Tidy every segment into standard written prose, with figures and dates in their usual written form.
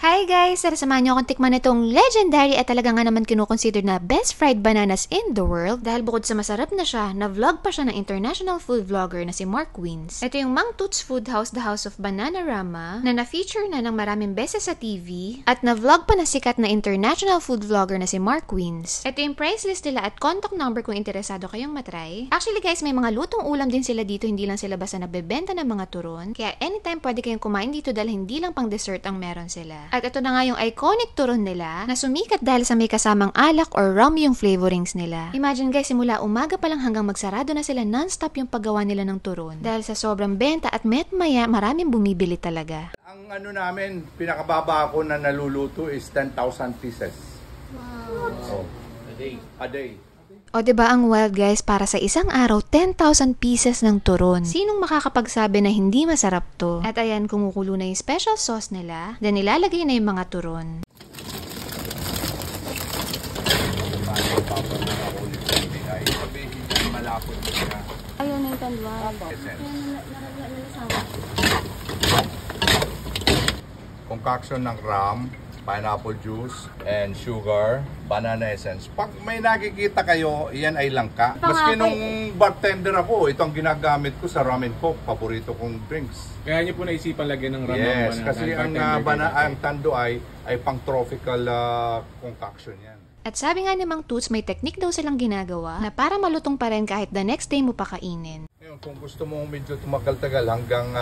Hi guys! Tara samahan niyo akong tikman itong legendary at talaga nga naman kinukonsider na best fried bananas in the world dahil bukod sa masarap na siya, na-vlog pa siya ng international food vlogger na si Mark Wiens. Ito yung Mang Toots Food House, The House of Bananarama na na-feature na ng maraming beses sa TV at na-vlog pa na sikat na international food vlogger na si Mark Wiens. Ito yung price list nila at contact number kung interesado kayong matry. Actually guys, may mga lutong ulam din sila dito, hindi lang sila basta nabebenta ng mga turon. Kaya anytime pwede kayong kumain dito dahil hindi lang pang dessert ang meron sila. At ito na nga yung iconic turon nila na sumikat dahil sa may kasamang alak or rum yung flavorings nila. Imagine guys, simula umaga pa lang hanggang magsarado na sila non-stop yung paggawa nila ng turon. Dahil sa sobrang benta at maya maraming bumibili talaga. Ang ano namin, pinakababa ako na naluluto is 10,000 pieces. Wow. Oh. A day. O diba ang wild guys, para sa isang araw, 10,000 pieces ng turon. Sinong makakapagsabi na hindi masarap to? At ayan, kumukulo na yung special sauce nila, then nilalagay na yung mga turon. Ayaw na yung tanwa. Concoction ng rum, pineapple juice, and sugar, banana essence. Pag may nakikita kayo, iyan ay langka. Maski nung bartender ako, ito ang ginagamit ko sa ramen coke, paborito kong drinks. Kaya niyo po naisipan lagyan ng rum. Yes, kasi ang tando ay pang tropical concoction yan. At sabi nga ni Mang Toots, may technique daw silang ginagawa na para malutong pa rin kahit the next day mo pa kainin. Kung gusto mo medyo tumagal-tagal hanggang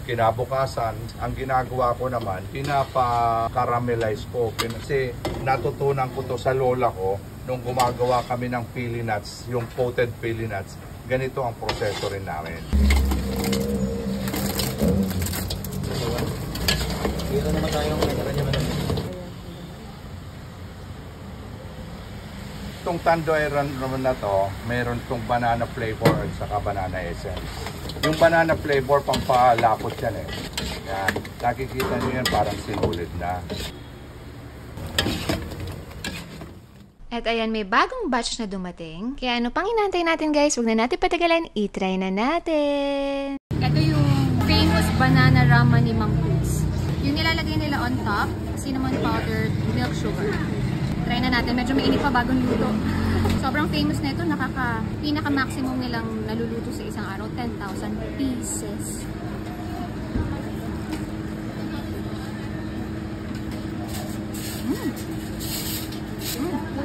kinabukasan, ang ginagawa ko naman, pinapa-caramelize ko. Kasi natutunan ko to sa lola ko nung gumagawa kami ng pili nuts, yung coated pili nuts. Ganito ang proseso rin namin. Dito naman tayong nakaranya naman. Itong tandoy naman na to, mayroon itong banana flavor at saka banana essence. Yung banana flavor, pampalapot yan eh. Yan. Nakikita nyo yan, parang sinulid na. At ayan, may bagong batch na dumating. Kaya ano pang inantay natin guys, huwag na natin patagalan, itry na natin! Ito yung famous banana ramen ni Mang Toots. Yung nilalagay nila on top, cinnamon powder, milk sugar. Try na natin. Medyo mainit pa bagong luto. Sobrang famous na ito. Pinaka-maximum nilang naluluto sa isang araw. 10,000 pieces.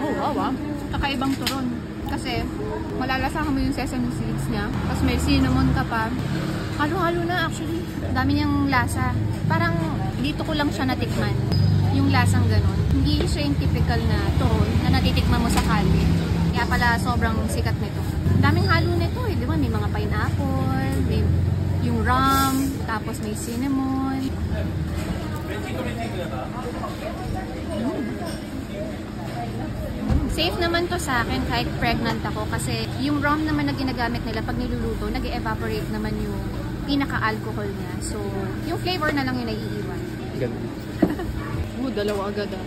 Oh, wow. Kakaibang turon. Kasi malalasahan mo yung sesame seeds niya. Tapos may cinnamon ka pa. Halo-halo na actually. Dami niyang lasa. Parang dito ko lang siya natikman. Yung lasang ganun. Hindi siya yung typical na turon na natitikman mo sa kalye. Kaya pala sobrang sikat nito. Daming halo nito eh, di ba? May mga pineapple, may yung rum, tapos may cinnamon. Safe naman to sa akin kahit pregnant ako kasi yung rum naman na ginagamit nila pag niluluto, nag-evaporate naman yung pinaka-alcohol niya. So, yung flavor na lang yung naiiwan. Dalawa agad ah.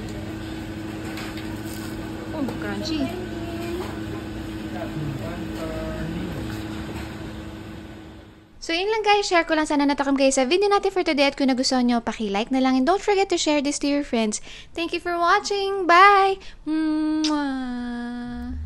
Oh, crunchy. So yun lang guys, share ko lang sana natakam kayo sa video natin for today at kung nagustuhan nyo, paki-like na lang and don't forget to share this to your friends. Thank you for watching. Bye! Mwah!